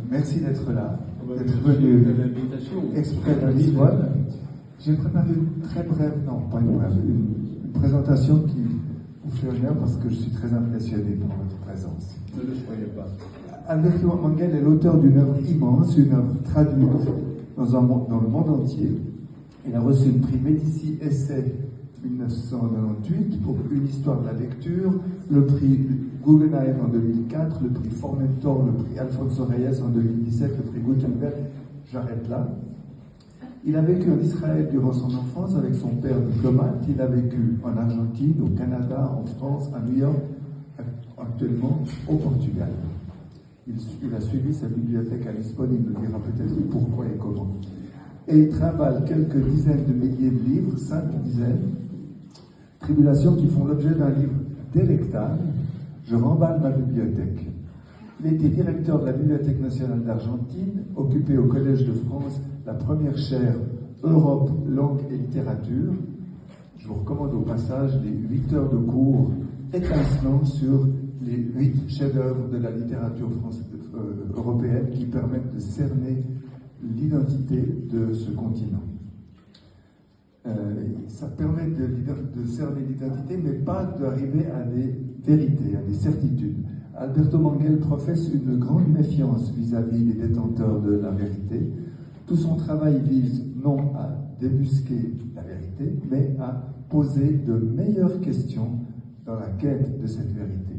merci d'être là, d'être venu exprès de Lisbonne. J'ai préparé une très brève, non pas une brève, une présentation qui vous fait honneur parce que je suis très impressionné par votre présence. Ne le soyez pas. Alberto Manguel est l'auteur d'une œuvre immense, une œuvre traduite dans le monde entier. Il a reçu le prix Médicis Essai 1998 pour une histoire de la lecture, le prix Guggenheim en 2004, le prix Formentor, le prix Alfonso Reyes en 2017, le prix Gutenberg. J'arrête là. Il a vécu en Israël durant son enfance avec son père diplomate. Il a vécu en Argentine, au Canada, en France, à New York, actuellement au Portugal. Il a suivi sa bibliothèque à Lisbonne, il nous dira peut-être pourquoi et comment. Et il trimballe quelques dizaines de milliers de livres, 5 dizaines, tribulations qui font l'objet d'un livre délectable, Je remballe ma bibliothèque. Il était directeur de la Bibliothèque nationale d'Argentine, occupé au Collège de France la première chaire Europe, langue et littérature. Je vous recommande au passage les 8 heures de cours étincelants sur les 8 chefs-d'œuvre de la littérature européenne qui permettent de cerner l'identité de ce continent. Ça permet de cerner l'identité, mais pas d'arriver à des vérités, à des certitudes. Alberto Manguel professe une grande méfiance vis-à-vis des détenteurs de la vérité. Tout son travail vise non à débusquer la vérité, mais à poser de meilleures questions dans la quête de cette vérité.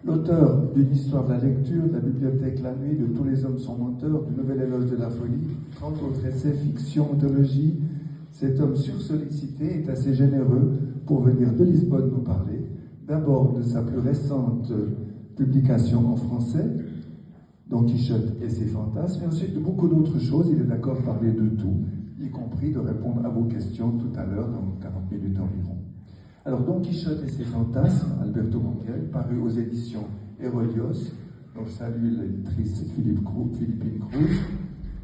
L'auteur d'une histoire de la lecture, de la bibliothèque La Nuit, de Tous les hommes sont menteurs, du Nouvel éloge de la folie, 30 autres essais, fiction, ontologie, cet homme sursollicité est assez généreux pour venir de Lisbonne nous parler, d'abord de sa plus récente publication en français, Don Quichotte et ses fantasmes, et ensuite de beaucoup d'autres choses. Il est d'accord de parler de tout, y compris de répondre à vos questions tout à l'heure, dans 40 minutes environ. Alors, Don Quichotte et ses fantasmes, Alberto Manguel, paru aux éditions Hérodios, dont je salue l'éditrice Philippine Cruz.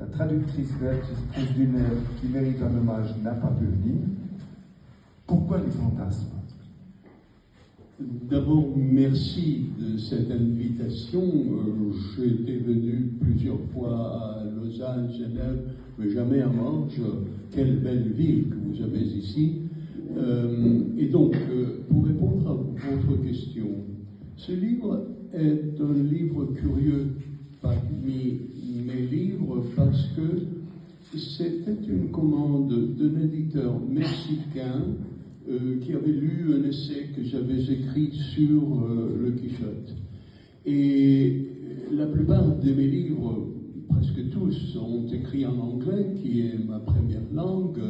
La traductrice Béatrice Duner, qui mérite un hommage, n'a pas pu venir. Pourquoi les fantasmes? D'abord, merci de cette invitation. J'étais venu plusieurs fois à Lausanne, Genève, mais jamais à Morges. Quelle belle ville que vous avez ici. Et donc, pour répondre à votre question, ce livre est un livre curieux parmi mes livres parce que c'était une commande d'un éditeur mexicain qui avait lu un essai que j'avais écrit sur le Quichotte. Et la plupart de mes livres, presque tous, sont écrits en anglais, qui est ma première langue,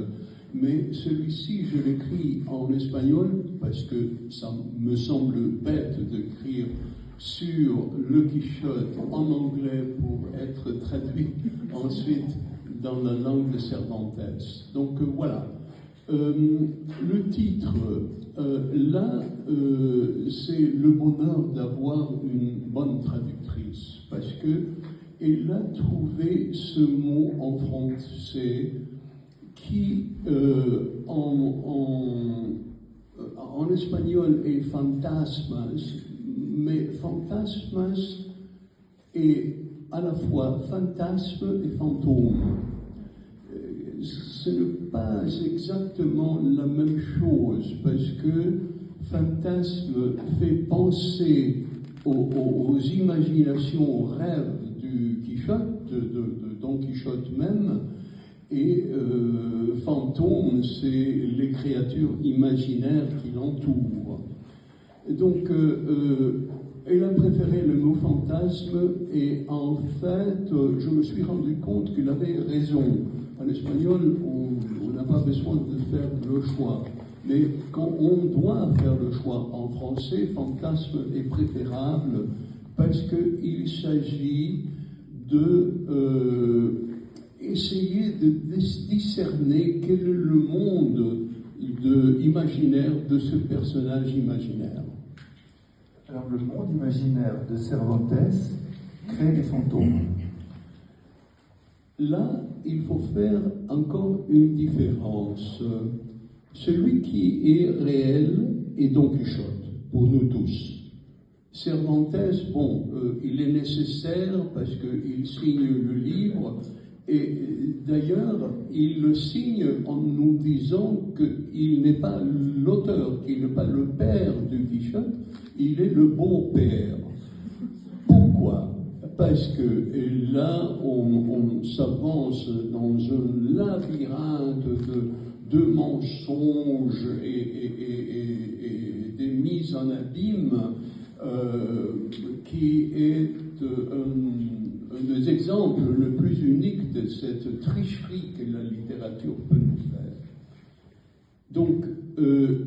mais celui-ci, je l'écris en espagnol parce que ça me semble bête d'écrire sur le Quichotte en anglais pour être traduit ensuite dans la langue de Cervantes. Donc voilà. Le titre, là, c'est le bonheur d'avoir une bonne traductrice, parce qu'elle a trouvé ce mot en français qui, en espagnol, est fantasmas, mais fantasmas est à la fois fantasme et fantôme. Ce n'est pas exactement la même chose, parce que fantasme fait penser aux imaginations, aux rêves du Quichotte, de Don Quichotte même, et fantôme, c'est les créatures imaginaires qui l'entourent. Donc, elle a préféré le mot fantasme, et en fait, je me suis rendu compte qu'il avait raison. En espagnol, on n'a pas besoin de faire le choix. Mais quand on doit faire le choix en français, fantasme est préférable parce qu'il s'agit de essayer de discerner quel est le monde imaginaire de ce personnage imaginaire. Alors, le monde imaginaire de Cervantes crée des fantômes. Là, il faut faire encore une différence. Celui qui est réel est Don Quichotte, pour nous tous. Cervantes, il est nécessaire parce qu'il signe le livre, et d'ailleurs, il le signe en nous disant qu'il n'est pas l'auteur, qu'il n'est pas le père du Quichotte, il est le beau-père. Pourquoi? Parce que là, on s'avance dans un labyrinthe de mensonges et des mises en abîme qui est un des exemples le plus unique de cette tricherie que la littérature peut nous faire. Donc,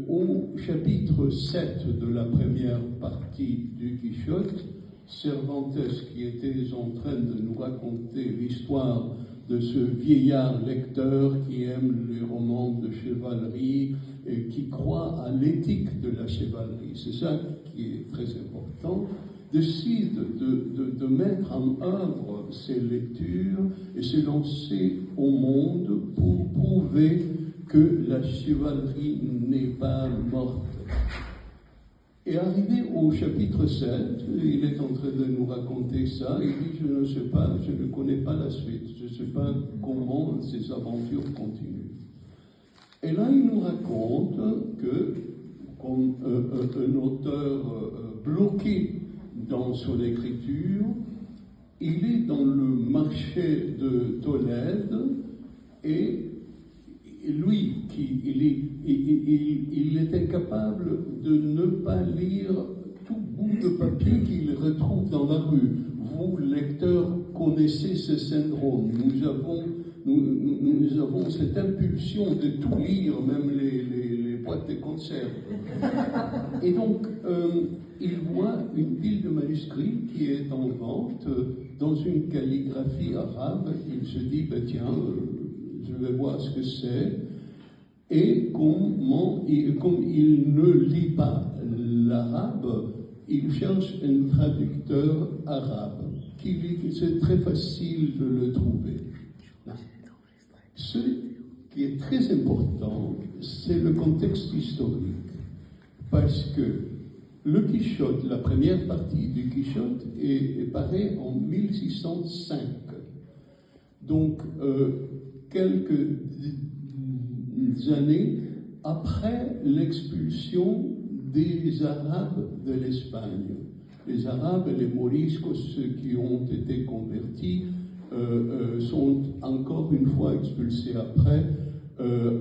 au chapitre 7 de la première partie du Quichotte, Cervantes, qui était en train de nous raconter l'histoire de ce vieillard lecteur qui aime les romans de chevalerie et qui croit à l'éthique de la chevalerie, c'est ça qui est très important, décide de mettre en œuvre ses lectures et se lancer au monde pour prouver que la chevalerie n'est pas morte. Et arrivé au chapitre 7, il est en train de nous raconter ça, il dit, je ne sais pas, je ne connais pas la suite, je ne sais pas comment ces aventures continuent. Et là, il nous raconte que, comme un auteur bloqué dans son écriture, il est dans le marché de Tolède, et lui, il est incapable de ne pas lire tout bout de papier qu'il retrouve dans la rue. Vous, lecteurs, connaissez ce syndrome. Nous avons cette impulsion de tout lire, même les boîtes de conserve. Et donc, il voit une pile de manuscrits qui est en vente dans une calligraphie arabe. Il se dit, tiens, je vais voir ce que c'est. Et comme il ne lit pas l'arabe, il cherche un traducteur arabe. C'est très facile de le trouver. Ce qui est très important, c'est le contexte historique. Parce que le Quichotte, la première partie du Quichotte, est parée en 1605. Donc, quelques années après l'expulsion des Arabes de l'Espagne. Les Arabes et les Moriscos, ceux qui ont été convertis, sont encore une fois expulsés après,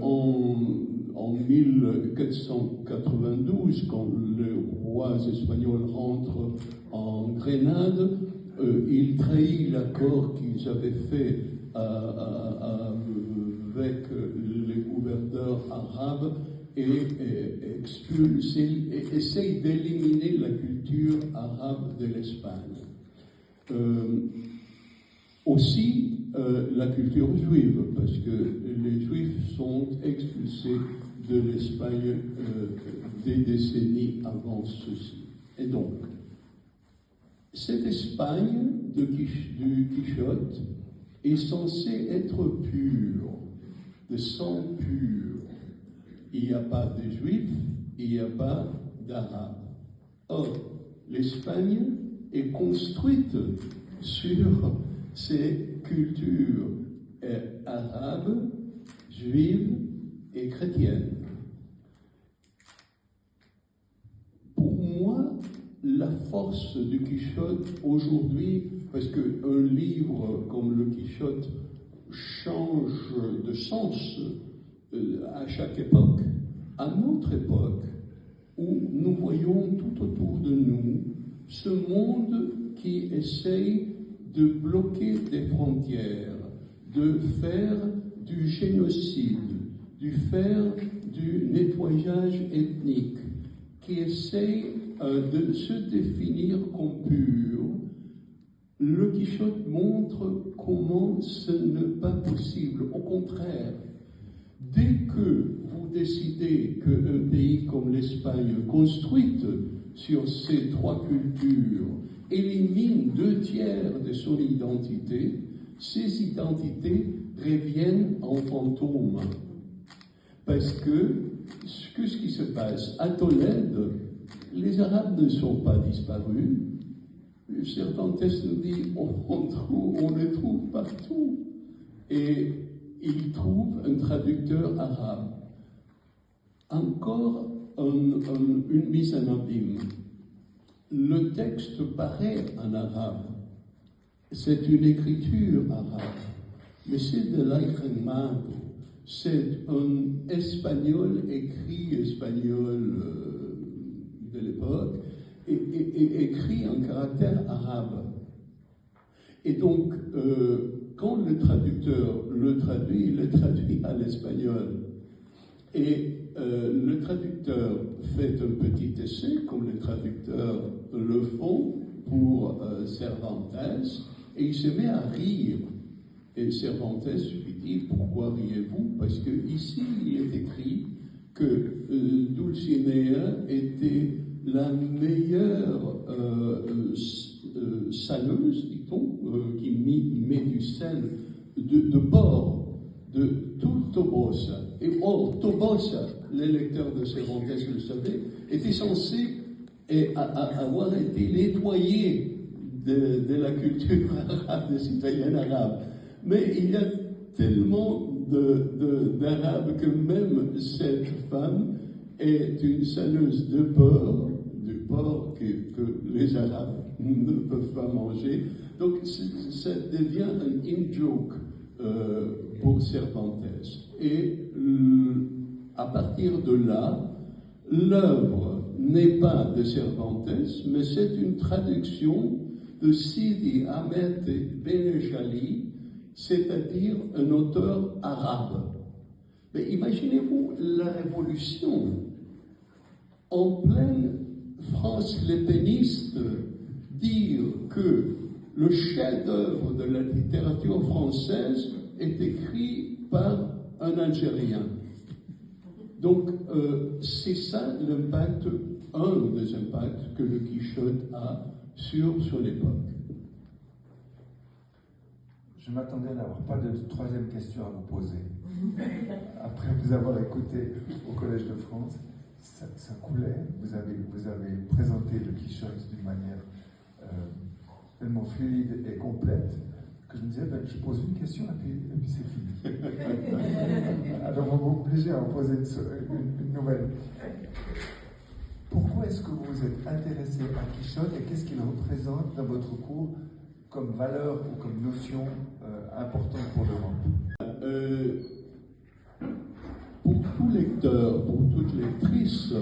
en 1492, quand les rois espagnols rentrent en Grenade, ils trahissent l'accord qu'ils avaient fait avec les gouverneurs arabes et expulsent et essayent d'éliminer la culture arabe de l'Espagne. Aussi la culture juive, parce que les Juifs sont expulsés de l'Espagne des décennies avant ceci. Et donc, cette Espagne du Quichotte est censée être pure, de sang pur. Il n'y a pas de Juifs, il n'y a pas d'Arabes. Or, l'Espagne est construite sur ces cultures arabes, juives et chrétiennes. Pour moi, la force du Quichotte aujourd'hui, parce qu'un livre comme le Quichotte change de sens à chaque époque, à notre époque, où nous voyons tout autour de nous ce monde qui essaye de bloquer des frontières, de faire du génocide, de faire du nettoyage ethnique, qui essaye de se définir comme pur. Le Quichotte montre comment ce n'est pas possible. Au contraire, dès que vous décidez qu'un pays comme l'Espagne, construite sur ces trois cultures, élimine 2/3 de son identité, ces identités reviennent en fantôme. Parce que ce qui se passe à Tolède, les Arabes ne sont pas disparus. Cervantes nous dit on les trouve partout. Et il trouve un traducteur arabe. Encore une mise en abîme. Le texte paraît en arabe. C'est une écriture arabe. Mais c'est de l'Aïkhenmado. C'est un espagnol, écrit espagnol de l'époque, et écrit en caractère arabe. Et donc, quand le traducteur le traduit, il le traduit à l'espagnol. Et le traducteur fait un petit essai, comme les traducteurs le font pour Cervantes, et il se met à rire. Et Cervantes lui dit, pourquoi riez-vous? Parce que ici, il est écrit que Dulcinea était la meilleure saneuse, dit-on, qui met du sel de porc, de tout Tobosa. Et Tobosa, les lecteurs de Cervantes le savaient, était censé avoir été nettoyé de la culture arabe, des citoyens arabes. Mais il y a tellement d'Arabes que même cette femme est une saneuse de porc, du porc que les Arabes ne peuvent pas manger. Donc ça devient un in-joke pour Cervantes. Et à partir de là, l'œuvre n'est pas de Cervantes, mais c'est une traduction de Sidi Ahmed Benejali, c'est-à-dire un auteur arabe. Mais imaginez-vous la révolution en pleine France lépéniste, dire que le chef-d'œuvre de la littérature française est écrit par un Algérien. Donc, c'est ça l'impact, un des impacts que le Quichotte a sur l'époque. Je m'attendais à n'avoir pas de troisième question à vous poser. Après vous avoir écouté au Collège de France, ça coulait. Vous avez présenté le Quichotte d'une manière tellement fluide et complète que je me disais, je pose une question et puis c'est fini. Alors on va vous obliger à en poser une nouvelle. Pourquoi est-ce que vous vous êtes intéressé à Quichotte et qu'est-ce qu'il représente dans votre cours comme valeur ou comme notion importante pour l'Europe? Pour tout lecteur, pour toute lectrice,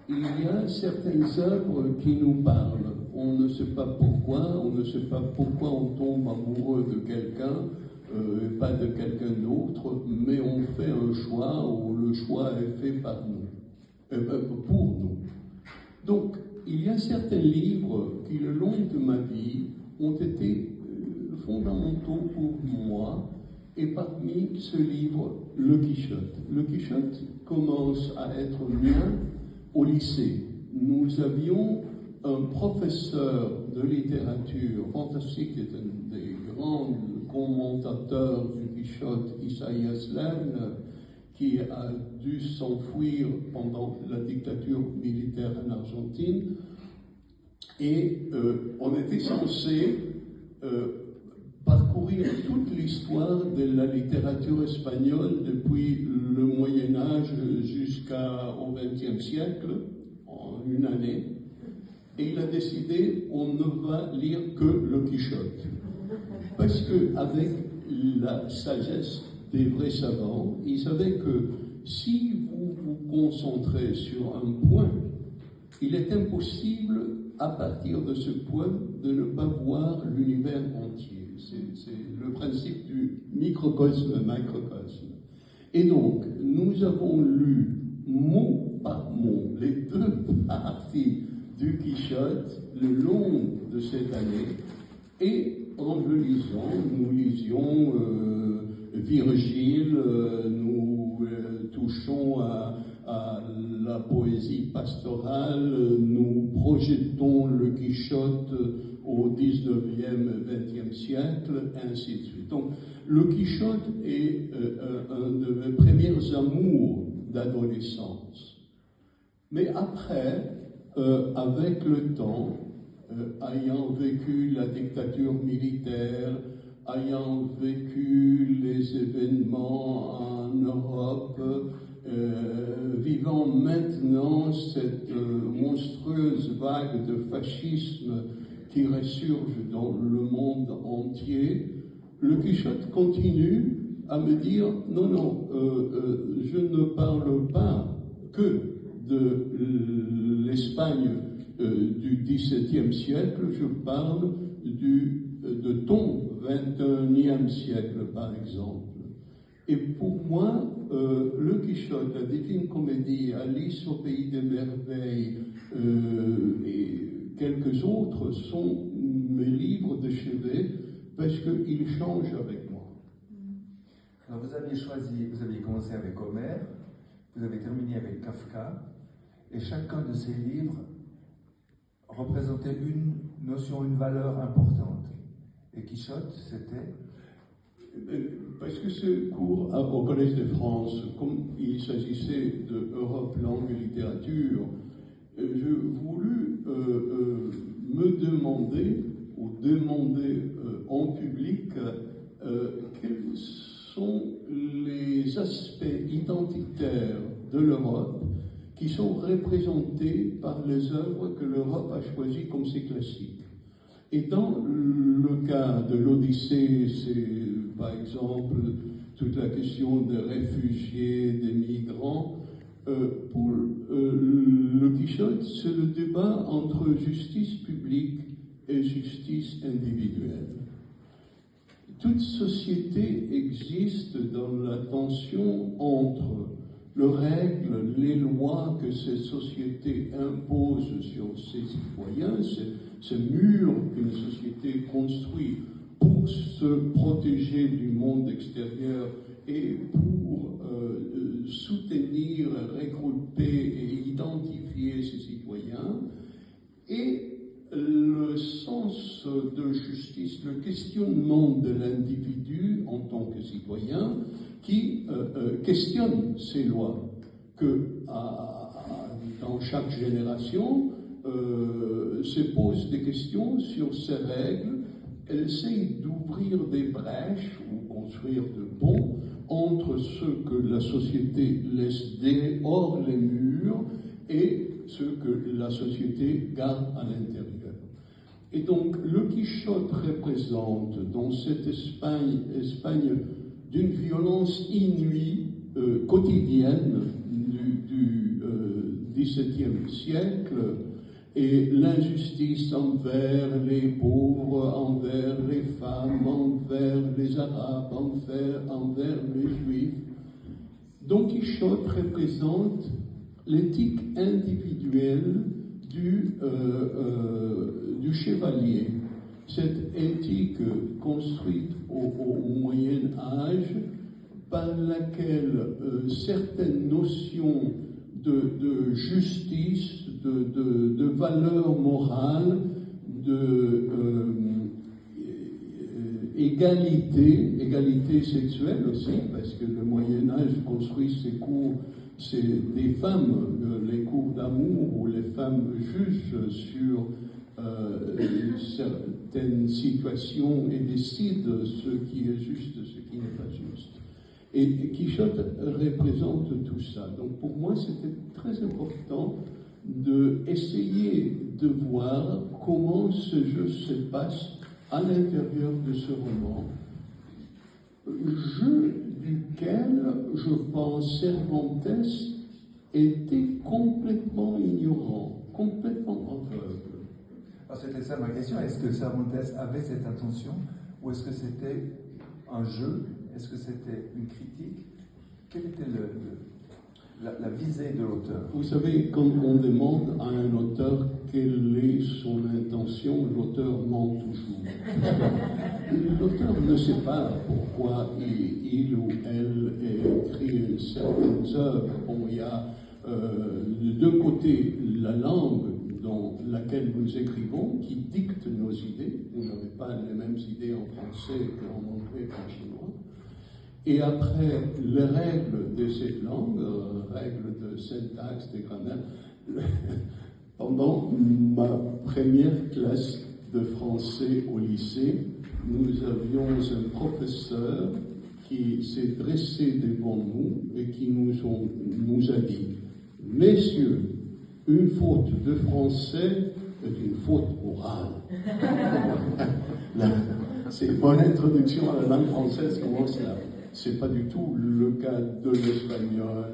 il y a certaines œuvres qui nous parlent. On ne sait pas pourquoi on tombe amoureux de quelqu'un, pas de quelqu'un d'autre, mais on fait un choix où le choix est fait par nous, pour nous. Donc, il y a certains livres qui, le long de ma vie, ont été fondamentaux pour moi, et parmi ce livre, Le Quichotte. Le Quichotte commence à être mien au lycée. Nous avions un professeur de littérature fantastique, qui est un des grands commentateurs du Quichotte, Isaïas Lerner, qui a dû s'enfuir pendant la dictature militaire en Argentine. Et on était censé parcourir toute l'histoire de la littérature espagnole depuis le Moyen-Âge jusqu'au XXe siècle, en une année. Et il a décidé, on ne va lire que le Quichotte. Parce qu'avec la sagesse des vrais savants, ils savaient que si vous vous concentrez sur un point, il est impossible, à partir de ce point, de ne pas voir l'univers entier. C'est le principe du microcosme-macrocosme. Et donc, nous avons lu mot par mot les deux parties du Quichotte le long de cette année, et en le lisant, nous lisions Virgile, nous touchons à la poésie pastorale, nous projetons le Quichotte au 19e, 20e siècle, et ainsi de suite. Donc, le Quichotte est un de mes premiers amours d'adolescence. Mais après, avec le temps, ayant vécu la dictature militaire, ayant vécu les événements en Europe, vivant maintenant cette monstrueuse vague de fascisme qui ressurge dans le monde entier, le Quichotte continue à me dire non, non, je ne parle pas que de l'Espagne du XVIIe siècle, je parle de ton XXIe siècle, par exemple. Et pour moi, le Quichotte, la Divine Comédie, Alice au Pays des Merveilles et quelques autres sont mes livres de chevet parce qu'ils changent avec moi. Alors vous aviez commencé avec Homère, vous avez terminé avec Kafka, et chacun de ces livres représentait une notion, une valeur importante. Et Quichotte, c'était... Parce que ce cours au Collège de France, comme il s'agissait de Europe, langue et littérature, je voulus me demander, ou demander en public, quels sont les aspects identitaires de l'Europe qui sont représentés par les œuvres que l'Europe a choisies comme ses classiques. Et dans le cas de l'Odyssée, c'est par exemple toute la question des réfugiés, des migrants. Pour le Quichotte, c'est le débat entre justice publique et justice individuelle. Toute société existe dans la tension entre les règles, les lois que ces sociétés imposent sur ses citoyens, ces murs qu'une société construit pour se protéger du monde extérieur et pour soutenir, regrouper et identifier ses citoyens, et le sens de justice, le questionnement de l'individu en tant que citoyen qui questionne ces lois, que dans chaque génération se pose des questions sur ces règles, elle essaye d'ouvrir des brèches ou construire de ponts entre ce que la société laisse dehors les murs et ce que la société garde à l'intérieur. Et donc, le Quichotte représente dans cette Espagne d'une violence inouïe, quotidienne du XVIIe siècle, et l'injustice envers les pauvres, envers les femmes, envers les Arabes, envers les Juifs. Don Quichotte représente l'éthique individuelle du chevalier, cette éthique construite au Moyen Âge par laquelle certaines notions de justice, de valeur morale, égalité sexuelle aussi, parce que le Moyen Âge construit ses cours, c'est des femmes, les cours d'amour où les femmes jugent sur certaines situations et décident ce qui est juste, ce qui n'est pas juste. Et Quichotte représente tout ça. Donc pour moi, c'était très important d'essayer de voir comment ce jeu se passe à l'intérieur de ce roman. Jeu duquel, je pense, Cervantes était complètement ignorant, complètement aveugle. Alors c'était ça ma question, est-ce que Cervantes avait cette intention ou est-ce que c'était un jeu? Est-ce que c'était une critique? Quelle était la visée de l'auteur? Vous savez, quand on demande à un auteur quelle est son intention, l'auteur ment toujours. L'auteur ne sait pas pourquoi il ou elle écrit certaines œuvres. Bon, il y a de deux côtés la langue dans laquelle nous écrivons qui dicte nos idées. Vous n'avez pas les mêmes idées en français qu'en anglais qu'en chinois. Et après, les règles de cette langue, règles de syntaxe, de grammaire, Pendant ma première classe de français au lycée, nous avions un professeur qui s'est dressé devant nous et qui nous a dit « Messieurs, une faute de français est une faute orale. » C'est mon introduction à la langue française commence là. C'est pas du tout le cas de l'espagnol.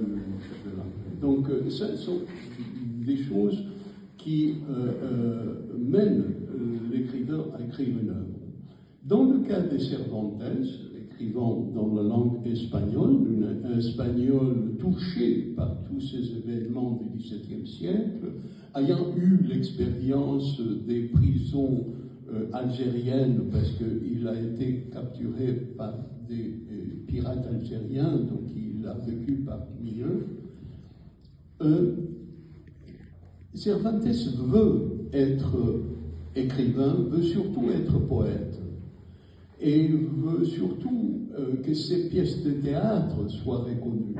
Donc, ce sont des choses qui mènent l'écrivain à écrire une œuvre. Dans le cas de Cervantes, écrivant dans la langue espagnole, un espagnol touché par tous ces événements du XVIIe siècle, ayant eu l'expérience des prisons algériennes, parce qu'il a été capturé par des pirates algériens, donc il a vécu parmi eux. Cervantes veut être écrivain, veut surtout être poète, et veut surtout que ses pièces de théâtre soient reconnues.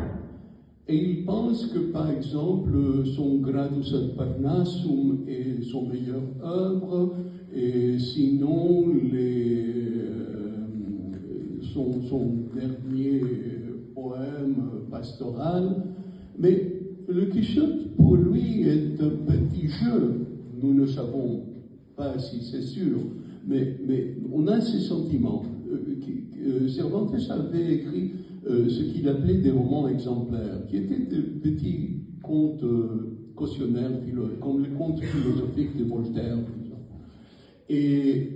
Et il pense que, par exemple, son Gradus ad Parnassum est son meilleure œuvre, et sinon son dernier poème pastoral. Mais le Quichotte, pour lui, est un petit jeu. Nous ne savons pas si c'est sûr, mais on a ces sentiments. Cervantes avait écrit ce qu'il appelait des romans exemplaires, qui étaient des petits contes cautionnaires, comme les contes philosophiques de Voltaire. Et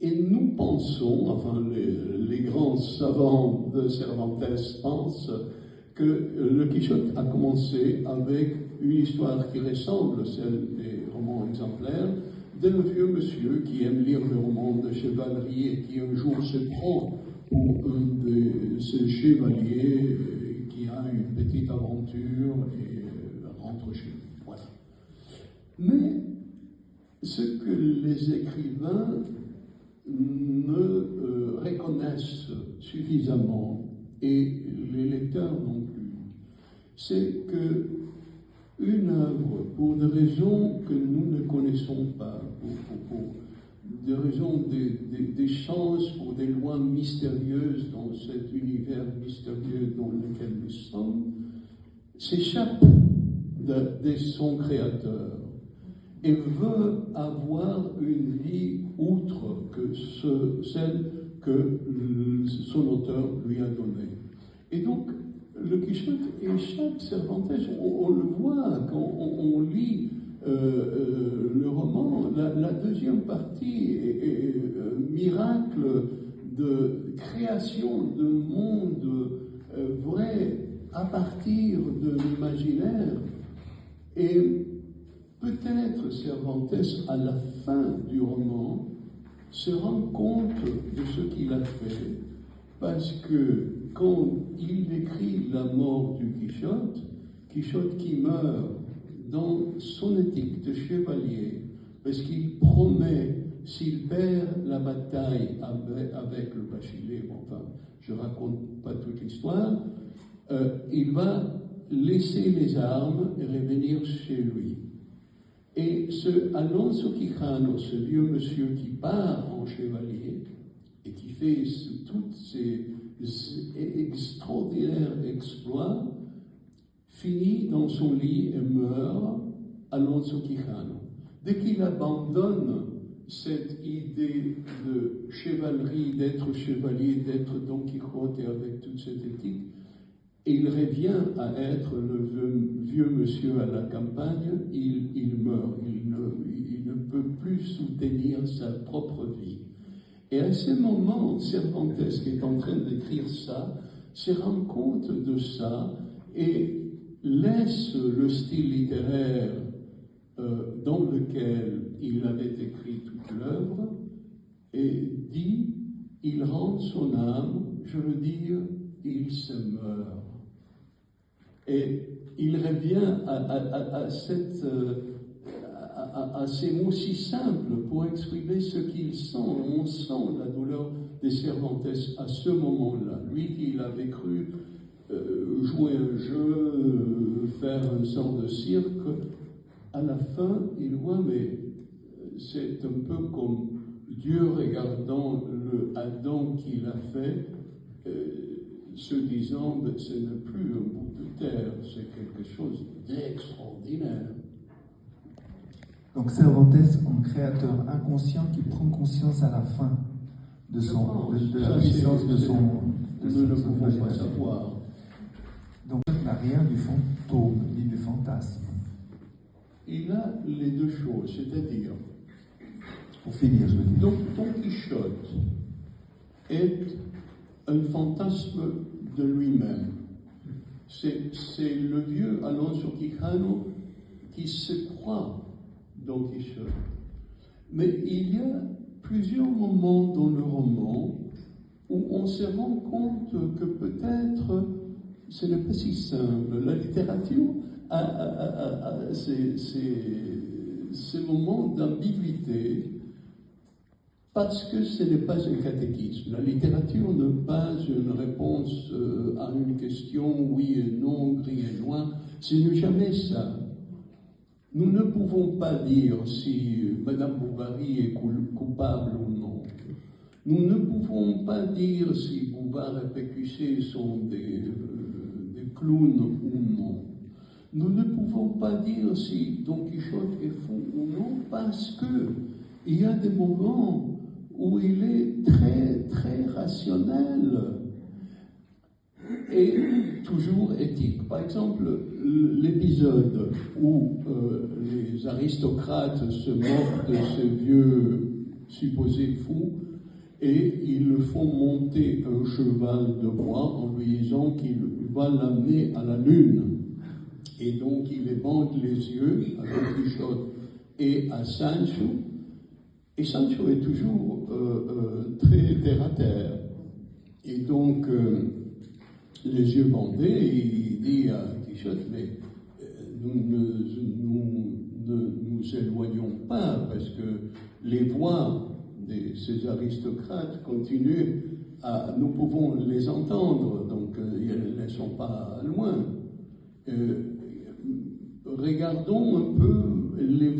nous pensons, enfin les grands savants de Cervantes pensent que le Quichotte a commencé avec une histoire qui ressemble à celle des romans exemplaires, d'un vieux monsieur qui aime lire le roman de chevalerie et qui un jour se prend pour un de ces chevaliers qui a une petite aventure et rentre chez lui. Voilà. Mais ce que les écrivains ne reconnaissent suffisamment, et les lecteurs non plus, c'est que une œuvre, pour des raisons que nous ne connaissons pas, pour des raisons d'échange, pour des lois mystérieuses dans cet univers mystérieux dans lequel nous sommes, s'échappe de son créateur et veut avoir une vie outre que celle que son auteur lui a donnée. Et donc, le Quichotte échappe Cervantes. On le voit quand on lit le roman. La deuxième partie est un miracle de création d'un monde vrai à partir de l'imaginaire. Et peut-être Cervantes, à la fin du roman, se rend compte de ce qu'il a fait, parce que quand il écrit la mort du Quichotte, Quichotte qui meurt dans son éthique de chevalier, parce qu'il promet, s'il perd la bataille avec le Bachiller, enfin, je ne raconte pas toute l'histoire, il va laisser les armes et revenir chez lui. Et ce Alonso Quijano, ce vieux monsieur qui part en chevalier et qui fait tous ces extraordinaires exploits, finit dans son lit et meurt, Alonso Quijano. Dès qu'il abandonne cette idée de chevalerie, d'être chevalier, d'être Don Quichotte avec toute cette éthique, et il revient à être le vieux monsieur à la campagne, il meurt, il ne peut plus soutenir sa propre vie. Et à ce moment, Cervantes, qui est en train d'écrire ça, se rend compte de ça et laisse le style littéraire dans lequel il avait écrit toute l'œuvre et dit, il rend son âme, je veux dire, il se meurt. Et il revient à ces mots si simples pour exprimer ce qu'il sent. On sent la douleur de Cervantes à ce moment-là. Lui qui avait cru jouer un jeu, faire une sorte de cirque, à la fin, il voit, mais c'est un peu comme Dieu regardant le Adam qu'il a fait, se disant, ben, ce n'est plus un bout de terre, c'est quelque chose d'extraordinaire. Donc Cervantes, un créateur inconscient qui prend conscience à la fin de la puissance de son... Nous ne pouvons pas savoir. Donc il n'a rien du fantôme, ni du fantasme. Il a les deux choses, c'est-à-dire, Pour finir, je veux dire. donc Don Quichotte est un fantasme de lui-même. C'est le vieux Alonso Quijano qui se croit Don Quichotte. Mais il y a plusieurs moments dans le roman où on se rend compte que peut-être ce n'est pas si simple. La littérature a ces moments d'ambiguïté parce que ce n'est pas un catéchisme. La littérature n'est pas une réponse à une question oui et non, gris et noir. Ce n'est jamais ça. Nous ne pouvons pas dire si Madame Bovary est coupable ou non. Nous ne pouvons pas dire si Bouvard et Pécuchet sont des clowns ou non. Nous ne pouvons pas dire si Don Quichotte est fou ou non, parce que il y a des moments où il est très, très rationnel et toujours éthique. Par exemple, l'épisode où les aristocrates se moquent de ce vieux supposé fou et ils le font monter un cheval de bois en lui disant qu'il va l'amener à la lune. Et donc il les bande les yeux à Don Quichotte et à Sancho. Et Sancho est toujours très terre à terre. Et donc, les yeux bandés, il dit à Quichotte, mais nous ne nous éloignons pas, parce que les voix de ces aristocrates continuent nous pouvons les entendre, donc elles ne sont pas loin. Regardons un peu les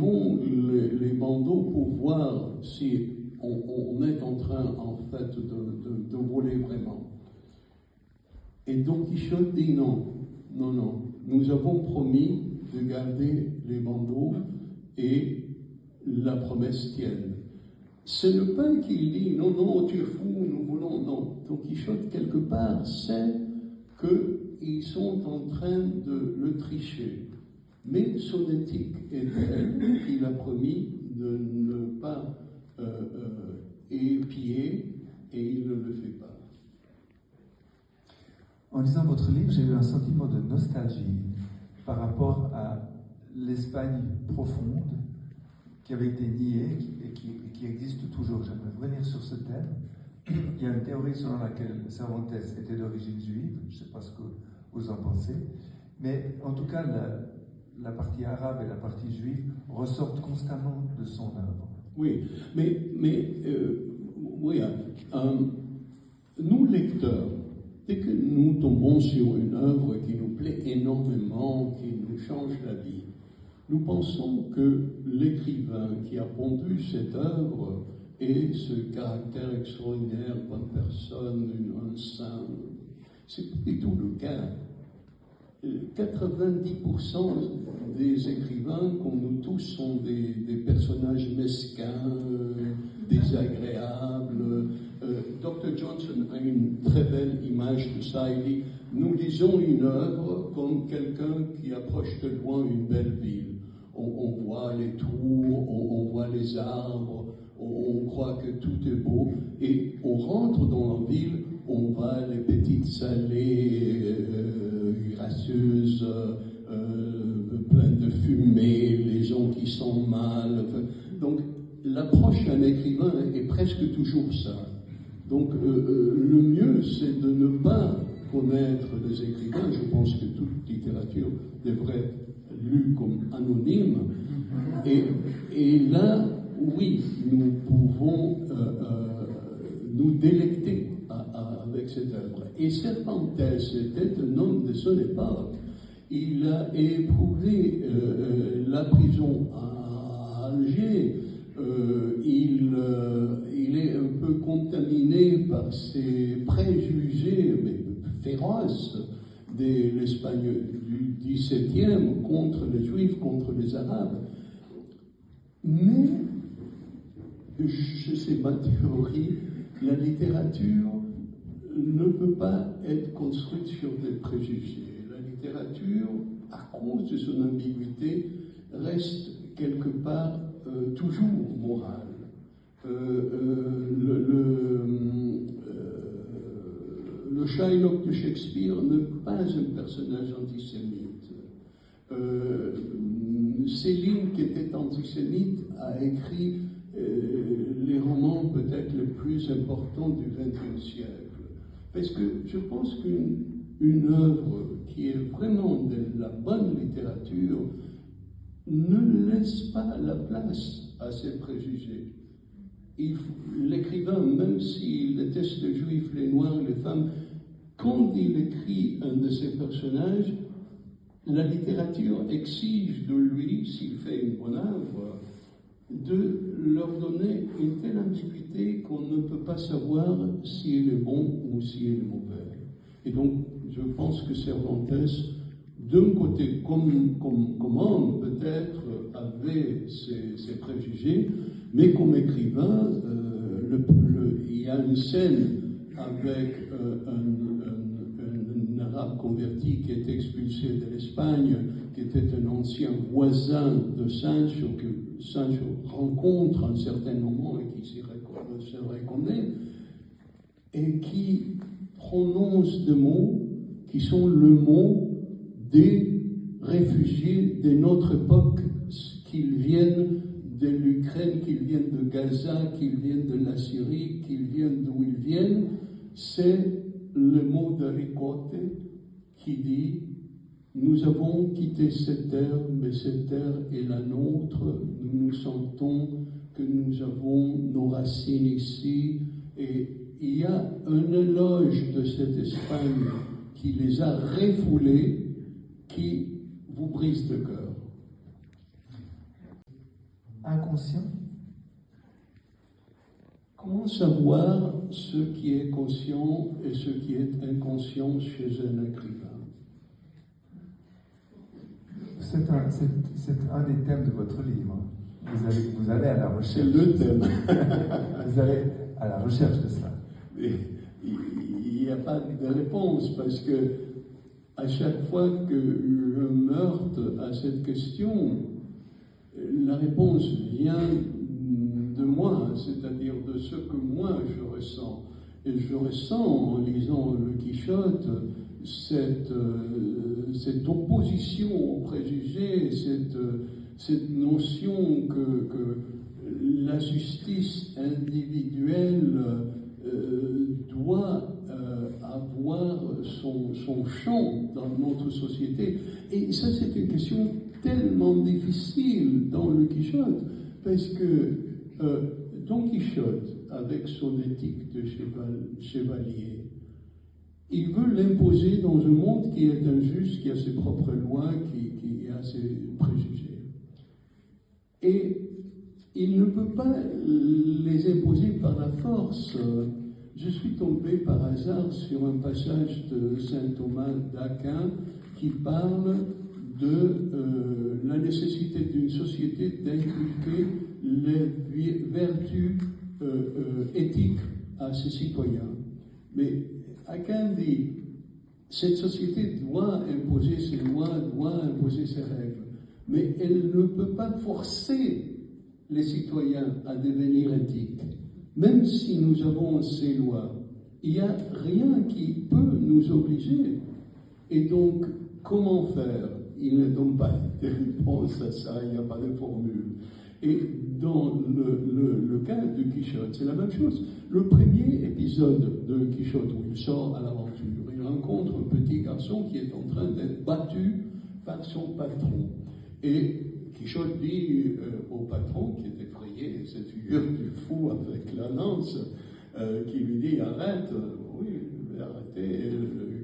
bandeaux pour voir si on est en train, en fait, de voler vraiment. Et Don Quichotte dit non, nous avons promis de garder les bandeaux et la promesse tienne. C'est le pain qui dit non, tu es fou, nous voulons, non. Don Quichotte, quelque part, sait qu'ils sont en train de le tricher. Mais son éthique est telle qu'il a promis de ne pas épier et il ne le fait pas. En lisant votre livre, j'ai eu un sentiment de nostalgie par rapport à l'Espagne profonde qui avait été niée et qui existe toujours. J'aimerais revenir sur ce thème. Il y a une théorie selon laquelle Cervantes était d'origine juive, je ne sais pas ce que vous en pensez, mais en tout cas, la partie arabe et la partie juive ressortent constamment de son œuvre. Oui, mais nous lecteurs, dès que nous tombons sur une œuvre qui nous plaît énormément, qui nous change la vie, nous pensons que l'écrivain qui a pondu cette œuvre est ce caractère extraordinaire, bonne personne, un saint. C'est pas du tout le cas. 90% des écrivains, comme nous tous, sont des personnages mesquins, désagréables. Dr. Johnson a une très belle image de ça. Il dit, nous lisons une œuvre comme quelqu'un qui approche de loin une belle ville. On voit les tours, on voit les arbres, on croit que tout est beau, et on rentre dans la ville, on voit les petites allées gracieuses, pleines de fumée, les gens qui sont mal. Donc, l'approche d'un écrivain est presque toujours ça. Donc, le mieux, c'est de ne pas connaître les écrivains. Je pense que toute littérature devrait être lue comme anonyme. Et là, oui, nous pouvons nous délecter avec cette œuvre. Et Cervantes était un homme de son époque. il a éprouvé la prison à Alger. Il est un peu contaminé par ces préjugés mais féroces de l'Espagne du XVIIe contre les Juifs, contre les Arabes. Mais, c'est ma théorie, la littérature ne peut pas être construite sur des préjugés. La littérature, à cause de son ambiguïté, reste quelque part toujours morale. Le Shylock de Shakespeare n'est pas un personnage antisémite. Céline, qui était antisémite, a écrit les romans peut-être les plus importants du XXe siècle. Parce que je pense qu'une œuvre qui est vraiment de la bonne littérature ne laisse pas la place à ces préjugés. L'écrivain, même s'il déteste les juifs, les noirs, les femmes, quand il écrit un de ses personnages, la littérature exige de lui, s'il fait une bonne œuvre, de leur donner une telle ambiguïté qu'on ne peut pas savoir s'il est bon ou s'il est mauvais. Et donc, je pense que Cervantes, d'un côté, comme homme, peut-être, avait ses préjugés, mais comme écrivain, il y a une scène avec un arabe converti qui est expulsé de l'Espagne, qui était un ancien voisin de Sancho, que Sancho rencontre à un certain moment et qui se reconnaît, et qui prononce des mots qui sont le mot des réfugiés de notre époque, qu'ils viennent de l'Ukraine, qu'ils viennent de Gaza, qu'ils viennent de la Syrie, qu'ils viennent d'où ils viennent. C'est le mot d'Aricote qui dit « Nous avons quitté cette terre, mais cette terre est la nôtre. Nous nous sentons que nous avons nos racines ici. » Et il y a un éloge de cette Espagne qui les a refoulés, qui vous brise le cœur. Inconscient? Comment savoir ce qui est conscient et ce qui est inconscient chez un écrivain? C'est un des thèmes de votre livre. Vous allez à la recherche. C'est le thème. Vous allez à la recherche de cela. Il n'y a pas de réponse parce que à chaque fois que je meurtre à cette question, la réponse vient de moi, c'est-à-dire de ce que moi je ressens. Et je ressens en lisant le Quichotte cette opposition aux préjugés, cette notion que la justice individuelle doit avoir son champ dans notre société. Et ça, c'est une question tellement difficile dans le Quichotte, parce que Don Quichotte, avec son éthique de chevalier, il veut l'imposer dans un monde qui est injuste, qui a ses propres lois, qui a ses préjugés. Et il ne peut pas les imposer par la force. Je suis tombé par hasard sur un passage de saint Thomas d'Aquin qui parle de la nécessité d'une société d'inculquer les vertus éthiques à ses citoyens. Mais Aquin dit, cette société doit imposer ses lois, doit imposer ses règles, mais elle ne peut pas forcer les citoyens à devenir éthiques. Même si nous avons ces lois, il n'y a rien qui peut nous obliger. Et donc, comment faire? Il ne donne pas de réponse à ça, il n'y a pas de formule. Et dans le cas de Quichotte, c'est la même chose. Le premier épisode de Quichotte, où il sort à l'aventure, il rencontre un petit garçon qui est en train d'être battu par son patron. Et Quichotte dit au patron, qui est effrayé, cette figure du fou avec la lance, qui lui dit « Arrête, oui, arrêtez,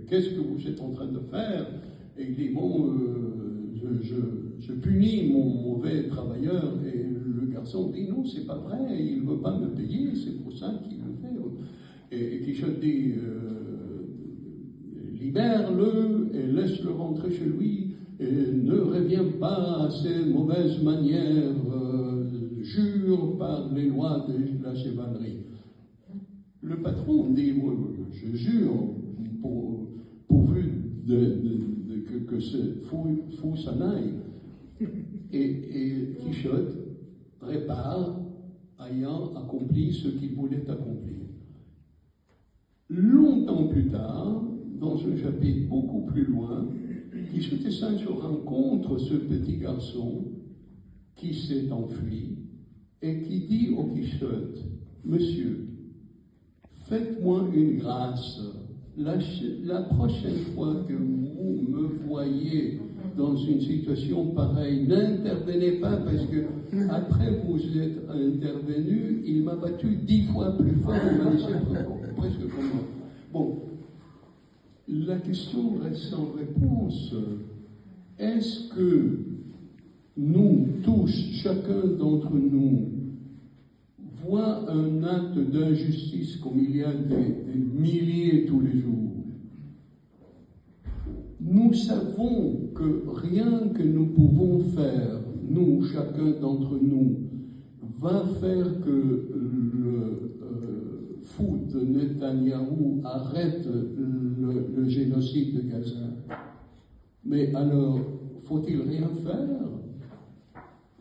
qu'est-ce que vous êtes en train de faire ?» Et il dit, bon, je punis mon mauvais travailleur. Et le garçon dit, non, c'est pas vrai, il ne veut pas me payer, c'est pour ça qu'il le fait. Et Quichotte dit, libère-le et laisse-le rentrer chez lui, et ne reviens pas à ses mauvaises manières, jure par les lois de la chevalerie. Le patron dit, je jure, pourvu que ce fou s'en aille. Et Quichotte répare, ayant accompli ce qu'il voulait accomplir. Longtemps plus tard, dans un chapitre beaucoup plus loin, Quichotte et Sancho rencontrent ce petit garçon qui s'est enfui et qui dit au Quichotte, monsieur, faites-moi une grâce. La prochaine fois que vous me voyez dans une situation pareille, n'intervenez pas parce que après vous êtes intervenu, il m'a battu 10 fois plus fort, il m'a laissé presque comme moi. Bon, la question reste sans réponse. Est-ce que nous tous, chacun d'entre nous, voit un acte d'injustice comme il y a des milliers tous les jours? Nous savons que rien que nous pouvons faire, nous, chacun d'entre nous, va faire que le fou de Netanyahou arrête le génocide de Gaza. Mais alors, faut-il rien faire?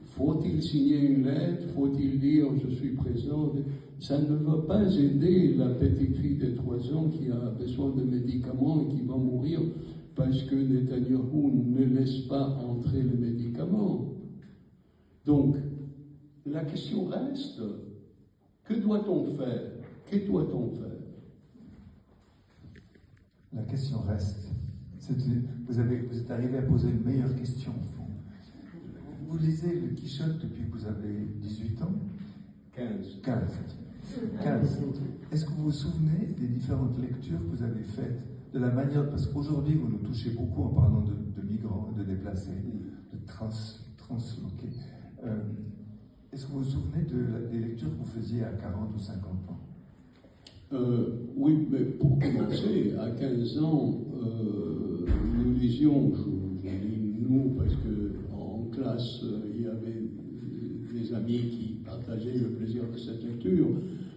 Faut-il signer une lettre? Faut-il dire « je suis présent » Ça ne va pas aider la petite fille de 3 ans qui a besoin de médicaments et qui va mourir parce que Netanyahou ne laisse pas entrer les médicaments. Donc, la question reste, que doit-on faire? Que doit-on faire? La question reste. Vous êtes arrivé à poser une meilleure question, au fond. Vous lisez le Quichotte depuis que vous avez 18 ans? 15. Est-ce que vous vous souvenez des différentes lectures que vous avez faites, de la manière, parce qu'aujourd'hui vous nous touchez beaucoup en parlant de migrants, de déplacés, de transloqués. Est-ce que vous vous souvenez des lectures que vous faisiez à 40 ou 50 ans? Oui, mais pour commencer, à 15 ans, nous lisions, je dis nous, parce qu'en classe, il y avait des amis qui partageaient le plaisir de cette lecture.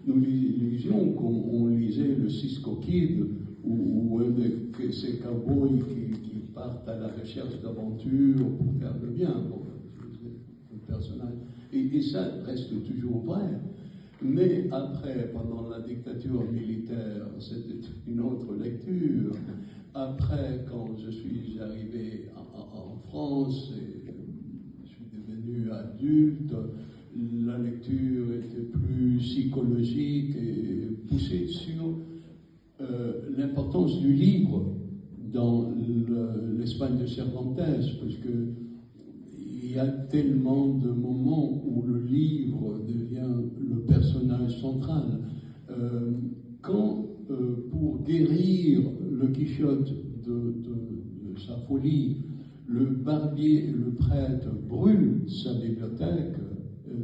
Nous lisions qu'on lisait le Cisco Kid, ou un de ces cowboys qui partent à la recherche d'aventures pour faire le bien. Bon, le personnage. Et ça reste toujours vrai. Mais après, pendant la dictature militaire, c'était une autre lecture. Après, quand je suis arrivé en France et je suis devenu adulte, la lecture était plus psychologique et poussée sur l'importance du livre dans l'Espagne de Cervantes, parce que il y a tellement de moments où le livre devient le personnage central. Pour guérir le Quichotte de sa folie, le barbier, le prêtre brûle sa bibliothèque,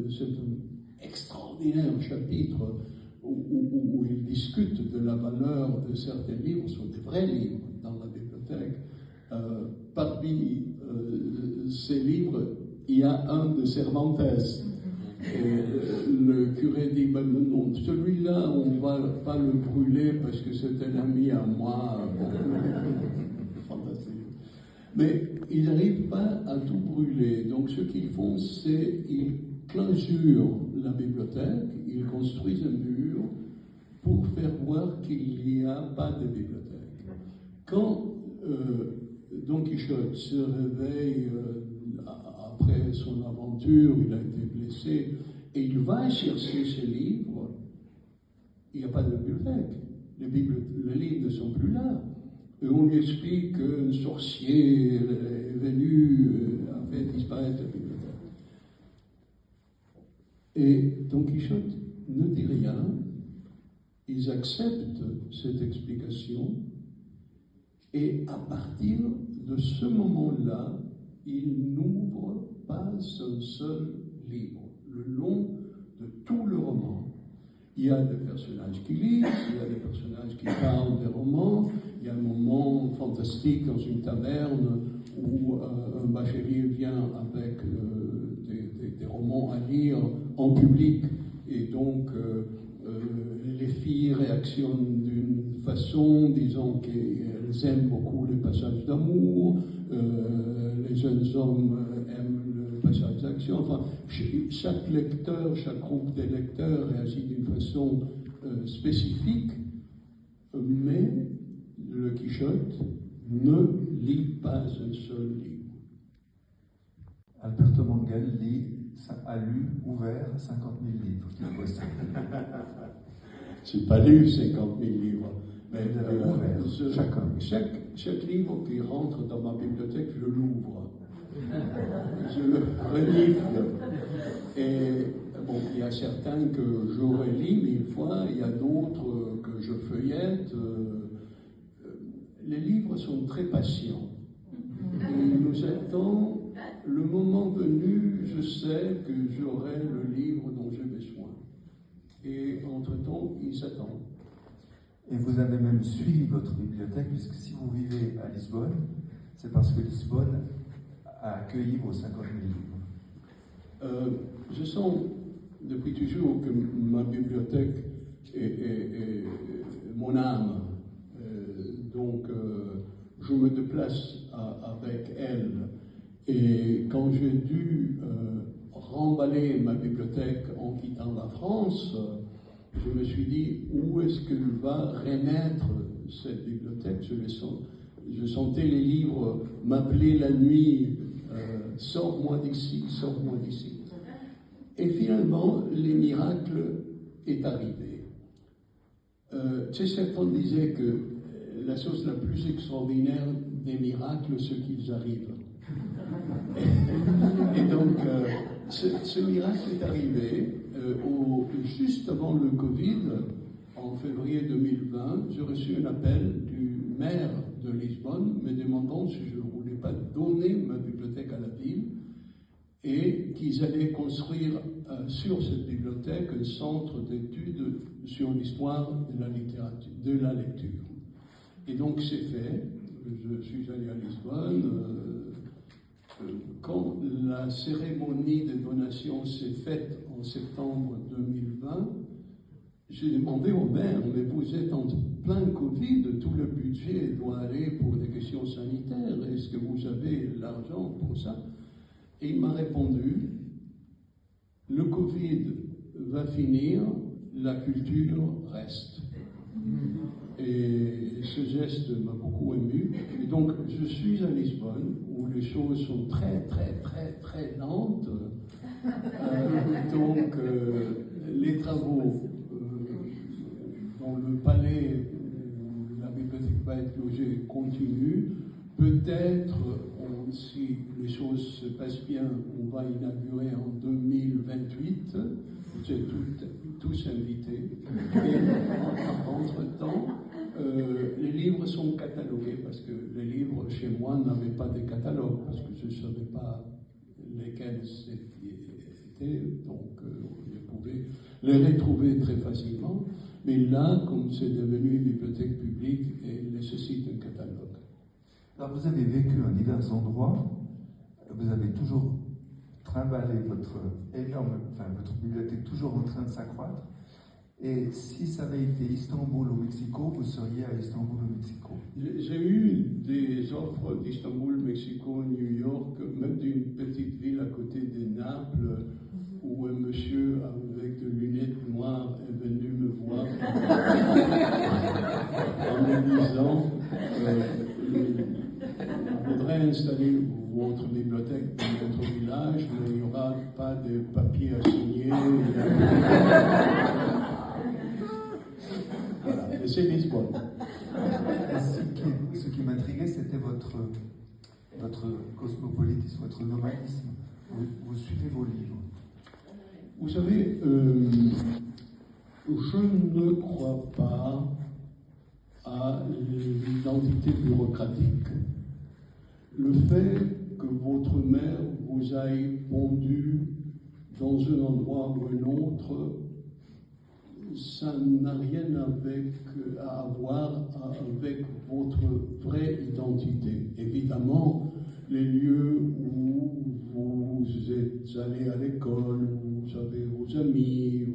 c'est un extraordinaire chapitre où il discute de la valeur de certains livres, ce sont des vrais livres dans la bibliothèque. Parmi ces livres, il y a un de Cervantes. Et le curé dit, ben non, celui-là, on ne va pas le brûler parce que c'est un ami à moi. Fantastique. Mais ils n'arrivent pas à tout brûler. Donc ce qu'ils font, c'est qu'ils clausurent la bibliothèque, ils construisent un mur pour faire voir qu'il n'y a pas de bibliothèque. Quand Don Quichotte se réveille après son aventure, il a été blessé, et il va chercher ses livres, il n'y a pas de bibliothèque. Les livres ne sont plus là. Et on lui explique qu'un sorcier est venu, a fait disparaître la bibliothèque. Et Don Quichotte ne dit rien, ils acceptent cette explication, Et à partir de ce moment-là, il n'ouvre pas un seul livre. Le long de tout le roman, il y a des personnages qui lisent, il y a des personnages qui parlent des romans, il y a un moment fantastique dans une taverne où un bachelier vient avec des romans à lire en public, et donc les filles réactionnent d'une façon, disant qu'elles aiment beaucoup les passages d'amour, les jeunes hommes aiment le passage d'action. Enfin, chaque lecteur, chaque groupe de lecteurs réagit d'une façon spécifique, mais le Quichotte ne lit pas un seul livre. Alberto Manguel a lu, ouvert 50 000 livres qu'il possède. Je n'ai pas lu 50 000 livres, mais chacun. Chaque livre qui rentre dans ma bibliothèque, je l'ouvre. Je le renifle. Et bon, il y a certains que j'aurais lu 1000 fois, il y a d'autres que je feuillette. Les livres sont très patients. Et nous attendons le moment venu, je sais que j'aurai le livre dont j'ai besoin. Et entre-temps, ils attendent. Et vous avez même suivi votre bibliothèque, puisque si vous vivez à Lisbonne, c'est parce que Lisbonne a accueilli vos 50 000 livres. Je sens depuis toujours que ma bibliothèque est mon âme. Donc, je me déplace avec elle. Et quand j'ai dû remballer ma bibliothèque en quittant la France, je me suis dit, où est-ce que va renaître cette bibliothèque? Je sentais les livres m'appeler la nuit, sors-moi d'ici, sors-moi d'ici. Et finalement, les miracles est arrivé. Chesterton disait que la chose la plus extraordinaire des miracles, c'est qu'ils arrivent. Et donc, ce miracle est arrivé juste avant le Covid, en février 2020. J'ai reçu un appel du maire de Lisbonne me demandant si je ne voulais pas donner ma bibliothèque à la ville et qu'ils allaient construire sur cette bibliothèque un centre d'études sur l'histoire de la littérature, de la lecture. Et donc c'est fait. Je suis allé à Lisbonne. Quand la cérémonie de donation s'est faite en septembre 2020, j'ai demandé au maire, mais vous êtes en plein Covid, tout le budget doit aller pour des questions sanitaires, est-ce que vous avez l'argent pour ça? Et il m'a répondu, le Covid va finir, la culture reste. Et ce geste m'a beaucoup ému. Et donc, je suis à Lisbonne, où les choses sont très, très, très, très lentes. Donc, les travaux dans le palais où la bibliothèque va être logée continuent. Peut-être, si les choses se passent bien, on va inaugurer en 2028. Vous êtes tous invités. Et entre-temps, les livres sont catalogués, parce que les livres chez moi n'avaient pas de catalogue, parce que je ne savais pas lesquels c'était, donc je pouvais les retrouver très facilement. Mais là, comme c'est devenu une bibliothèque publique, elle nécessite un catalogue. Alors vous avez vécu en divers endroits, vous avez toujours trimballé votre bibliothèque toujours en train de s'accroître. Et si ça avait été Istanbul au Mexico, vous seriez à Istanbul au Mexico. J'ai eu des offres d'Istanbul, Mexico, New York, même d'une petite ville à côté de Naples, où un monsieur avec des lunettes noires est venu me voir en me disant on voudrait installer votre bibliothèque dans notre village, mais il n'y aura pas de papier à signer. Voilà, et c'est Lisbonne. Ce qui m'intriguait, c'était votre cosmopolitisme, votre nomadisme. Vous suivez vos livres. Vous savez, je ne crois pas à l'identité bureaucratique. Le fait que votre mère vous aille pondu dans un endroit ou un autre, ça n'a rien à voir avec votre vraie identité. Évidemment, les lieux où vous êtes allé à l'école, où vous avez vos amis,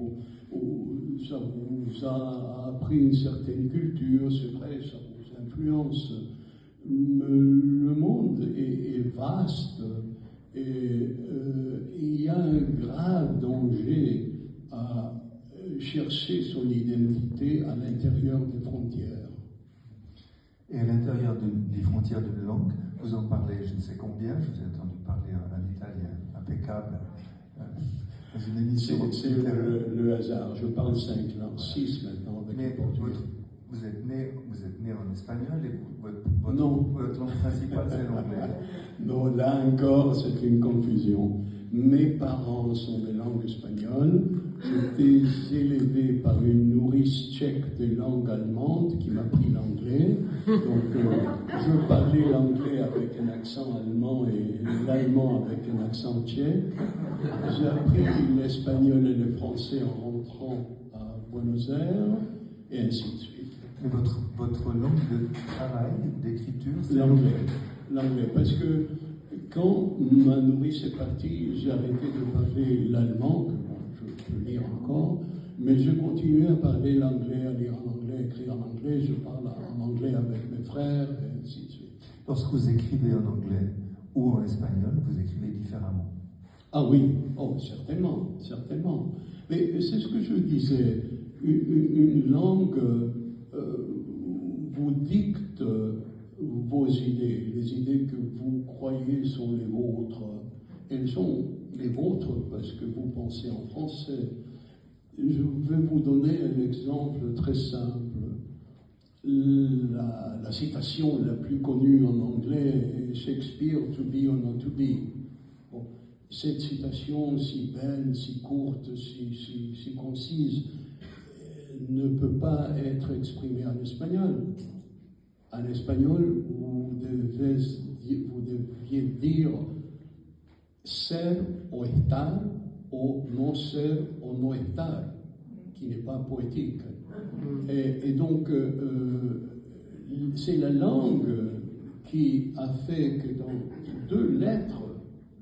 où ça vous a appris une certaine culture, c'est vrai, ça vous influence. Le monde est vaste et il y a un grave danger à chercher son identité à l'intérieur des frontières. Et à l'intérieur des frontières d'une langue, vous en parlez je ne sais combien, je vous ai entendu parler en italien, impeccable, dans une émission. C'est le hasard, je parle 5 langues, 6 maintenant avec mais le portugais. Vous êtes né en espagnol et Non. Votre langue principale c'est l'anglais. Non, là encore, c'est une confusion. Mes parents sont des langues espagnoles. J'étais élevé par une nourrice tchèque des langues allemandes qui m'a appris l'anglais. Donc, je parlais l'anglais avec un accent allemand et l'allemand avec un accent tchèque. J'ai appris l'espagnol et le français en rentrant à Buenos Aires et ainsi de suite. Mais votre langue de travail, d'écriture, c'est l'anglais, parce que quand ma nourrice est partie, j'ai arrêté de parler l'allemand, que bon, je peux lire encore, mais je continue à parler l'anglais, à lire en anglais, écrire en anglais, je parle en anglais avec mes frères, et ainsi de suite. Lorsque vous écrivez en anglais ou en espagnol, vous écrivez différemment. Ah oui, oh, certainement. Mais c'est ce que je disais, une langue vous dicte vos idées, les idées que vous croyez sont les vôtres. Elles sont les vôtres parce que vous pensez en français. Je vais vous donner un exemple très simple. La citation la plus connue en anglais est Shakespeare, to be or not to be. Bon, cette citation si belle, si courte, si concise, ne peut pas être exprimée en espagnol. En espagnol, vous deviez dire ser o estar ou non ser o no estar, qui n'est pas poétique. Et donc, c'est la langue qui a fait que dans 2 lettres,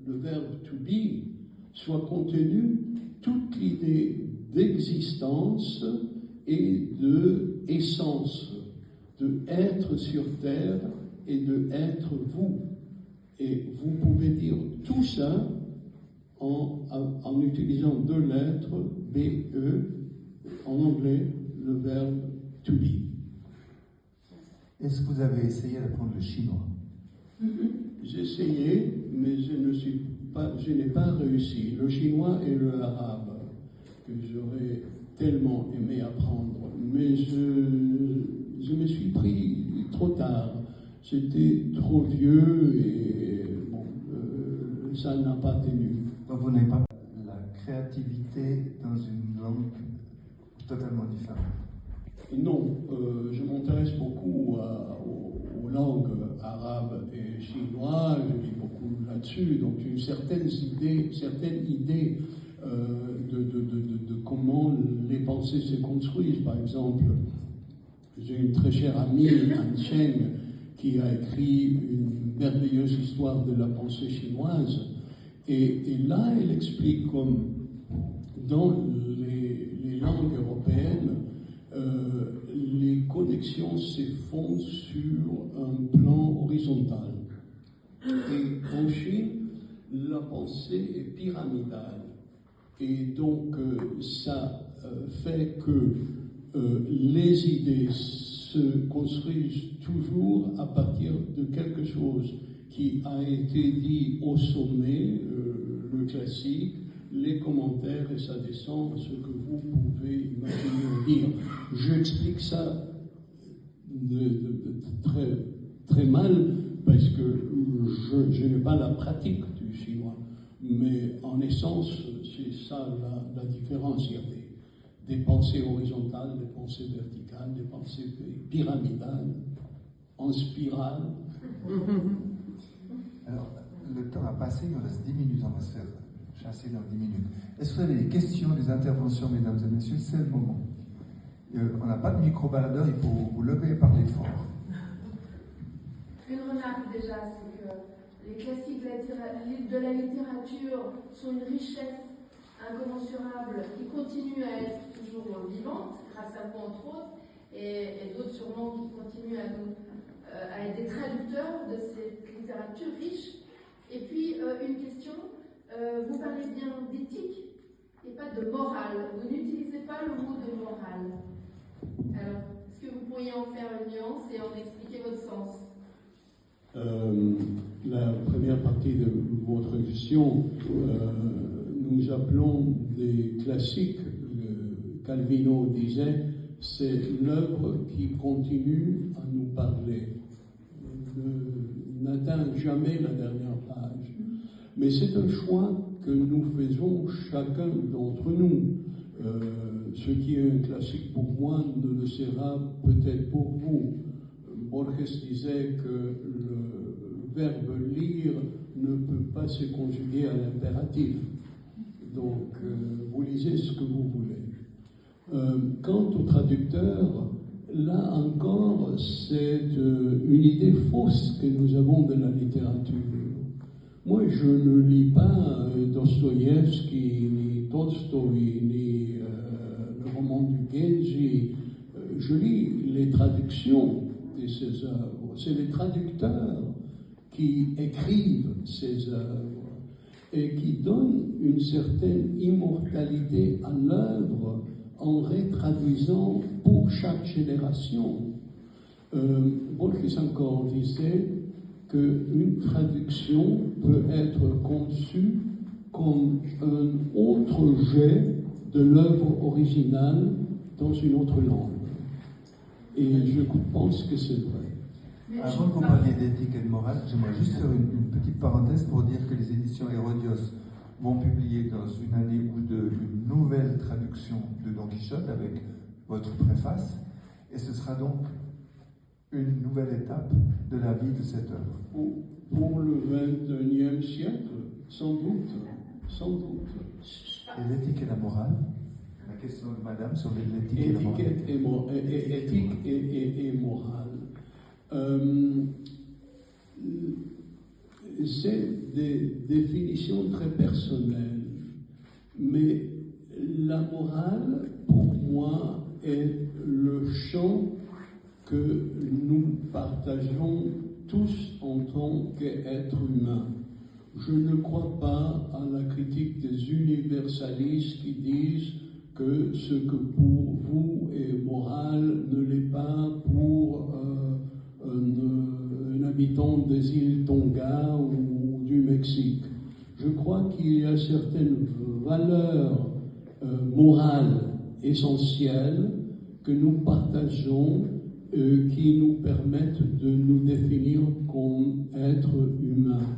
le verbe to be soit contenu toute l'idée d'existence et de essence, de être sur terre et de être vous. Et vous pouvez dire tout ça en utilisant 2 lettres, B-E, en anglais, le verbe to be. Est-ce que vous avez essayé d'apprendre le chinois? J'ai essayé, mais je n'ai pas réussi. Le chinois et le arabe, que j'aurais tellement aimé apprendre, mais je me suis pris trop tard. J'étais trop vieux et bon, ça n'a pas tenu. Donc vous n'avez pas la créativité dans une langue totalement différente? Non, je m'intéresse beaucoup aux langues arabes et chinoises, je lis beaucoup là-dessus, donc j'ai une certaine idée de comment les pensées se construisent. Par exemple, j'ai une très chère amie, Han Cheng, qui a écrit une merveilleuse histoire de la pensée chinoise, et là elle explique comme dans les langues européennes, les connexions se font sur un plan horizontal. Et en Chine, la pensée est pyramidale. Et donc, ça fait que les idées se construisent toujours à partir de quelque chose qui a été dit au sommet, le classique, les commentaires, et ça descend à ce que vous pouvez imaginer dire. J'explique ça très, très mal parce que je n'ai pas la pratique du chinois. Mais en essence, c'est ça la différence. Il y a des pensées horizontales, des pensées verticales, des pensées pyramidales, en spirale. Alors, le temps a passé, il nous reste 10 minutes, on va se faire chasser dans 10 minutes. Est-ce que vous avez des questions, des interventions, mesdames et messieurs? C'est le moment. On n'a pas de micro-baladeur, il faut vous lever et parler fort. Une remarque déjà, c'est que les classiques de la littérature sont une richesse incommensurable qui continue à être toujours vivante, grâce à vous entre autres, et d'autres sûrement qui continuent à être des traducteurs de cette littérature riche. Et puis, une question, vous parlez bien d'éthique et pas de morale. Vous n'utilisez pas le mot de morale. Alors, est-ce que vous pourriez en faire une nuance et en expliquer votre sens? La première partie de votre question, nous appelons des classiques. Calvino disait, c'est l'œuvre qui continue à nous parler, n'atteint jamais la dernière page. Mais c'est un choix que nous faisons chacun d'entre nous. Ce qui est un classique pour moi ne le sera peut-être pour vous. Borges disait que le verbe lire ne peut pas se conjuguer à l'impératif. Donc, vous lisez ce que vous voulez. Quant au traducteur, là encore, c'est une idée fausse que nous avons de la littérature. Moi, je ne lis pas Dostoïevski, ni Tolstoï, ni le roman du Genji. Je lis les traductions de ces œuvres. C'est les traducteurs qui écrivent ces œuvres et qui donnent une certaine immortalité à l'œuvre en retraduisant pour chaque génération. Borges encore disait qu'une traduction peut être conçue comme un autre jet de l'œuvre originale dans une autre langue. Et je pense que c'est vrai. Avant que vous parliez d'éthique et de morale, j'aimerais juste faire une petite parenthèse pour dire que les éditions Hérodios vont publier dans une année ou deux une nouvelle traduction de Don Quichotte avec votre préface, et ce sera donc une nouvelle étape de la vie de cette œuvre. Pour le XXIe siècle, sans doute, sans doute. Et l'éthique et la morale? La question de madame sur l'éthique et la morale. Éthique et morale. C'est des définitions très personnelles, mais la morale, pour moi, est le champ que nous partageons tous en tant qu'êtres humains. Je ne crois pas à la critique des universalistes qui disent que ce que pour vous est moral ne l'est pas pour un habitant des îles Tonga ou du Mexique. Je crois qu'il y a certaines valeurs morales essentielles que nous partageons qui nous permettent de nous définir comme êtres humains.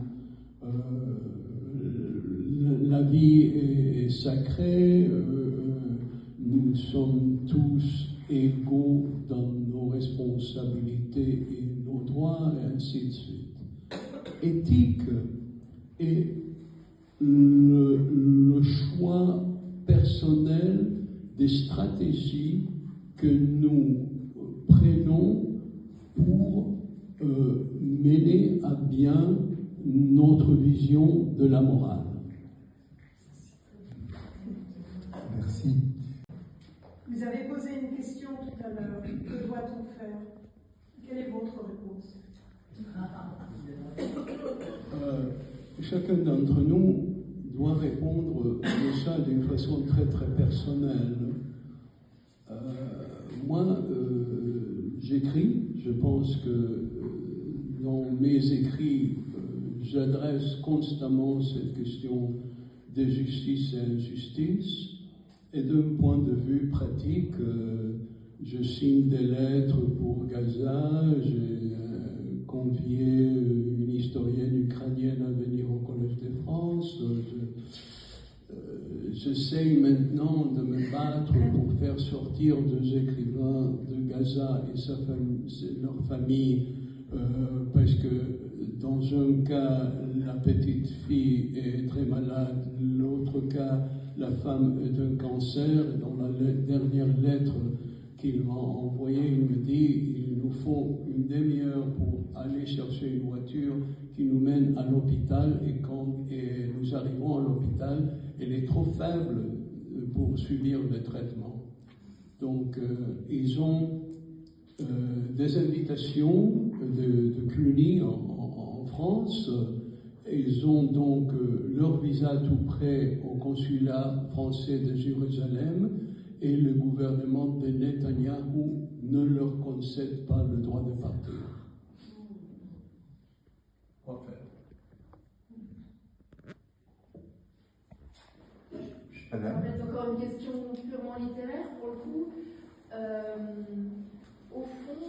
La vie est sacrée, nous sommes tous égaux dans nos responsabilités et nos droits, et ainsi de suite. Éthique est le choix personnel des stratégies que nous prenons pour mener à bien notre vision de la morale. Merci. Vous avez posé une question tout à l'heure. Que doit-on faire? Quelle est votre réponse? Chacun d'entre nous doit répondre à ça d'une façon très très personnelle. Moi, j'écris. Je pense que dans mes écrits, j'adresse constamment cette question de justice et injustice. Et d'un point de vue pratique, je signe des lettres pour Gaza, j'ai convié une historienne ukrainienne à venir au Collège de France. J'essaye maintenant de me battre pour faire sortir deux écrivains de Gaza et leur famille, parce que dans un cas, la petite fille est très malade, l'autre cas, la femme est un cancer. Dans la dernière lettre qu'il m'a envoyée, il me dit il nous faut une demi-heure pour aller chercher une voiture qui nous mène à l'hôpital, et quand nous arrivons à l'hôpital, elle est trop faible pour subir le traitement. Donc, ils ont des invitations de Cluny en France. Ils ont donc leur visa tout prêt au consulat français de Jérusalem, et le gouvernement de Netanyahou ne leur concède pas le droit de partir. Quoi faire? Ça va être encore une question purement littéraire pour le coup. Au fond,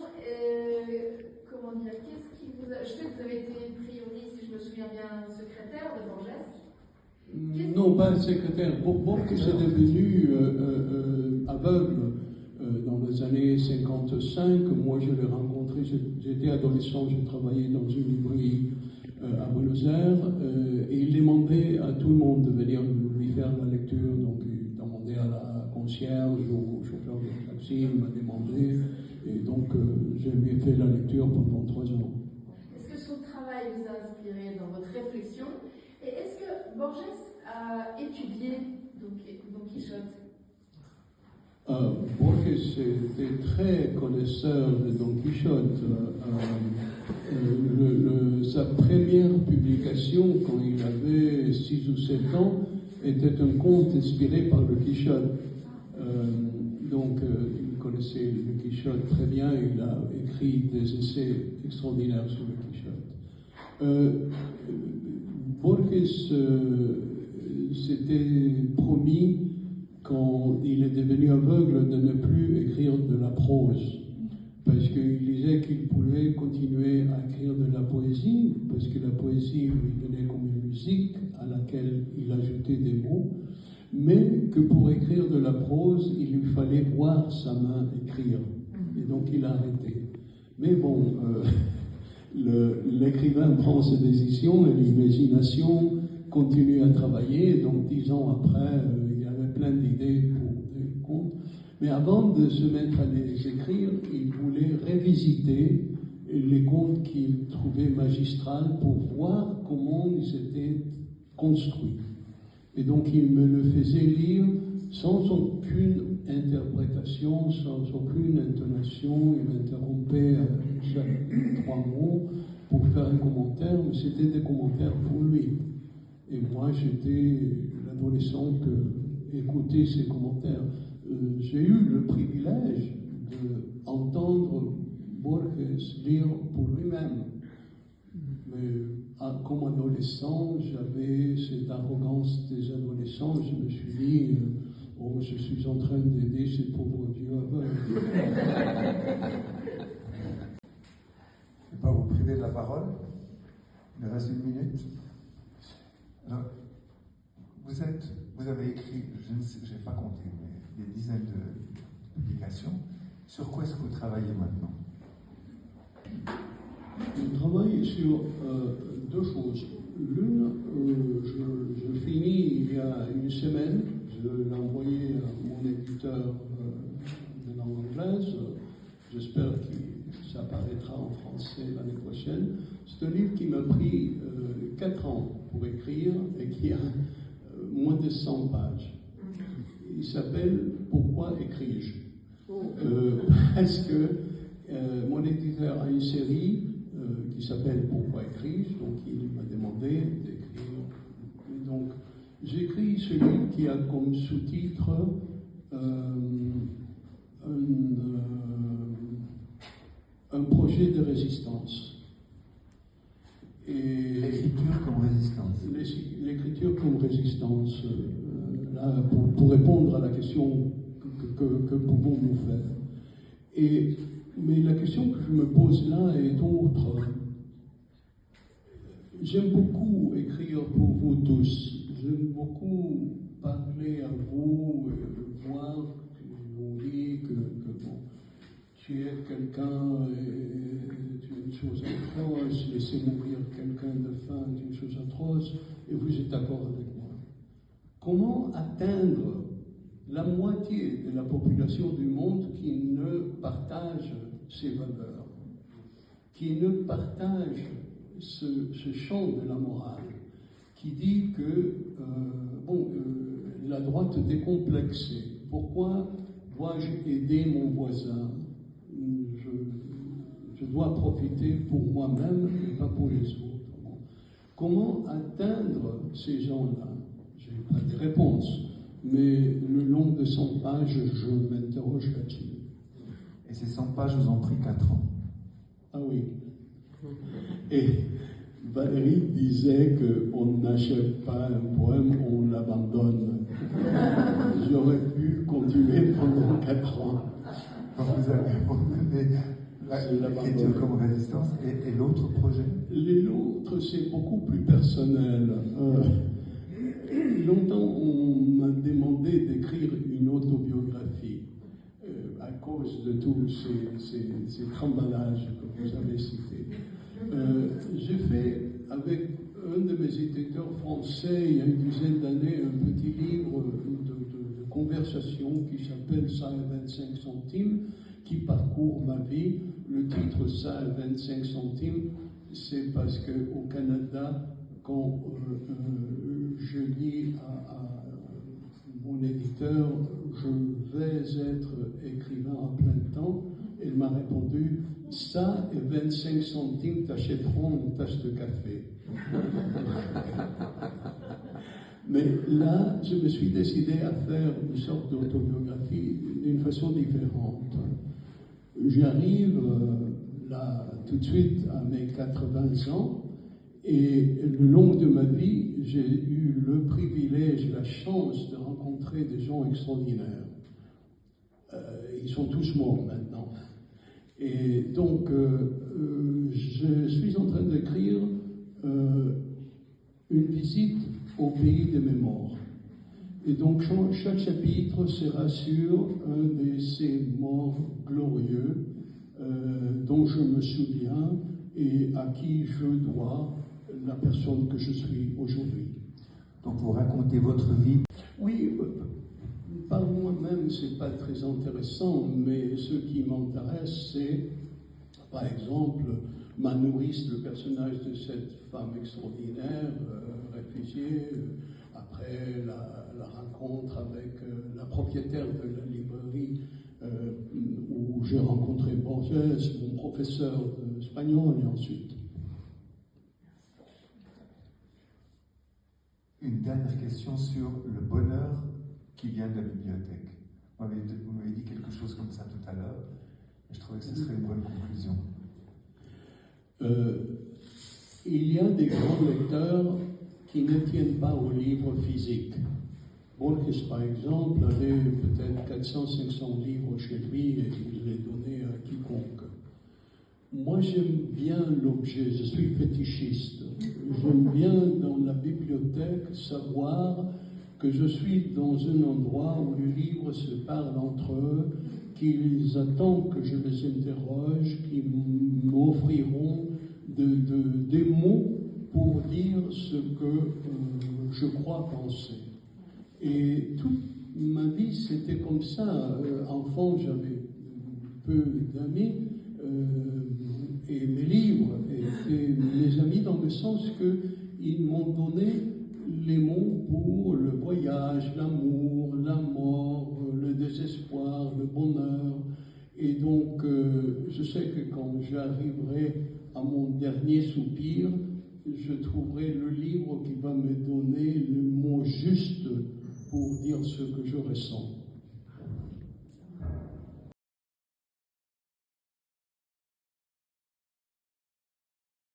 comment dire, qu'est-ce qui vous a... Je sais que vous avez été priori, si je me souviens bien, secrétaire de Borges. Non, pas secrétaire. Borges est devenu aveugle dans les années 55. Moi, je l'ai rencontré, j'étais adolescent, je travaillais dans une librairie à Buenos Aires, et il demandait à tout le monde de venir lui faire la lecture. Donc, il demandait à la concierge, au chauffeur de taxi, il m'a demandé, et donc je lui ai fait la lecture pendant 3 ans. Est-ce que son travail vous a inspiré dans votre réflexion? Et est-ce que Borges a étudié Don Quichotte? Borges était très connaisseur de Don Quichotte. Sa première publication, quand il avait 6 ou 7 ans, était un conte inspiré par le Quichotte. Donc, il connaissait le Quichotte très bien, et il a écrit des essais extraordinaires sur le Quichotte. Borges s'était promis, quand il est devenu aveugle, de ne plus écrire de la prose, parce qu'il disait qu'il pouvait continuer à écrire de la poésie, parce que la poésie lui donnait comme une musique à laquelle il ajoutait des mots, mais que pour écrire de la prose, il lui fallait voir sa main écrire, et donc il a arrêté. Mais bon, l'écrivain prend ses décisions, et l'imagination continue à travailler, donc 10 ans après, il y avait plein d'idées pour des contes. Mais avant de se mettre à les écrire, il voulait revisiter les contes qu'il trouvait magistrales pour voir comment ils étaient construits. Et donc il me le faisait lire sans aucune interprétation, sans aucune intonation. Il m'interrompait chaque 3 mots pour faire un commentaire, mais c'était des commentaires pour lui. Et moi, j'étais l'adolescent qui écoutait ses commentaires. J'ai eu le privilège d'entendre Borges lire pour lui-même. Mais comme adolescent, j'avais cette arrogance des adolescents. Je me suis dit, oh, je suis en train d'aider ces pauvres vieux aveugles. Je ne vais pas vous priver de la parole. Il me reste 1 minute. Alors, vous avez écrit, je n'ai pas compté, mais des dizaines de publications. Sur quoi est-ce que vous travaillez maintenant? Je travaille sur 2 choses. L'une, je finis il y a 1 semaine. Je l'ai envoyé à mon éditeur de langue anglaise. J'espère que ça paraîtra en français l'année prochaine. C'est un livre qui m'a pris 4 ans pour écrire et qui a moins de 100 pages. Il s'appelle « Pourquoi écris-je » parce que mon éditeur a une série qui s'appelle « Pourquoi écris-je » donc il m'a demandé d'écrire. Et donc j'écris ce livre qui a comme sous-titre un projet de résistance. Et l'écriture comme résistance. L'écriture comme résistance, là, pour répondre à la question que pouvons-nous faire. Mais la question que je me pose là est autre. J'aime beaucoup écrire pour vous tous. J'aime beaucoup parler à vous, voir que vous dites bon, tu es quelqu'un, est une chose atroce, laisser mourir quelqu'un de faim est une chose atroce, et vous êtes d'accord avec moi. Comment atteindre la moitié de la population du monde qui ne partage ces valeurs, qui ne partage ce champ de la morale, qui dit que la droite décomplexée, pourquoi dois-je aider mon voisin? Je dois profiter pour moi-même et pas pour les autres. Bon. Comment atteindre ces gens-là? Je n'ai pas de réponse, mais le long de 100 pages, je m'interroge là-dessus. Et ces 100 pages vous ont pris 4 ans. Ah oui. Et Valérie disait qu'on n'achève pas un poème, on l'abandonne. J'aurais pu continuer pendant 4 ans. Donc vous avez abandonné l'écriture comme résistance. Et l'autre projet? L'autre, c'est beaucoup plus personnel. Longtemps, on m'a demandé d'écrire une autobiographie à cause de tous ces trembalages que vous avez cités. J'ai fait avec un de mes éditeurs français, il y a une dizaine d'années, un petit livre de conversation qui s'appelle Ça et 25 centimes, qui parcourt ma vie. Le titre Ça et 25 centimes, c'est parce qu'au Canada, quand je dis à mon éditeur, je vais être écrivain à plein temps, il m'a répondu, ça et 25 centimes t'achèteront une tasse de café. Mais là, je me suis décidé à faire une sorte d'autobiographie d'une façon différente. J'arrive là tout de suite à mes 80 ans, et le long de ma vie, j'ai eu le privilège, la chance de rencontrer des gens extraordinaires. Ils sont tous morts maintenant. Et donc, je suis en train d'écrire une visite au pays de mes morts. Et donc, chaque chapitre sera sur un de ces morts glorieux dont je me souviens et à qui je dois la personne que je suis aujourd'hui. Donc vous racontez votre vie? Oui, par moi-même, c'est pas très intéressant, mais ce qui m'intéresse, c'est, par exemple, ma nourrice, le personnage de cette femme extraordinaire, réfugiée, après la rencontre avec la propriétaire de la librairie où j'ai rencontré Borges, mon professeur d'espagnol, et ensuite. Une dernière question sur le bonheur qui vient de la bibliothèque. Vous m'avez dit quelque chose comme ça tout à l'heure, et je trouvais que ce serait une bonne conclusion. Il y a des grands lecteurs qui ne tiennent pas aux livres physiques. Borges, par exemple, avait peut-être 400-500 livres chez lui et il les donnait à quiconque. Moi, j'aime bien l'objet, je suis fétichiste. J'aime bien dans la bibliothèque savoir que je suis dans un endroit où les livres se parlent entre eux, qu'ils attendent que je les interroge, qu'ils m'offriront des mots pour dire ce que je crois penser. Et toute ma vie, c'était comme ça. Enfant, j'avais peu d'amis, et mes livres étaient mes amis dans le sens qu'ils m'ont donné les mots pour le voyage, l'amour, la mort, le désespoir, le bonheur. Et donc, je sais que quand j'arriverai à mon dernier soupir, je trouverai le livre qui va me donner le mot juste pour dire ce que je ressens.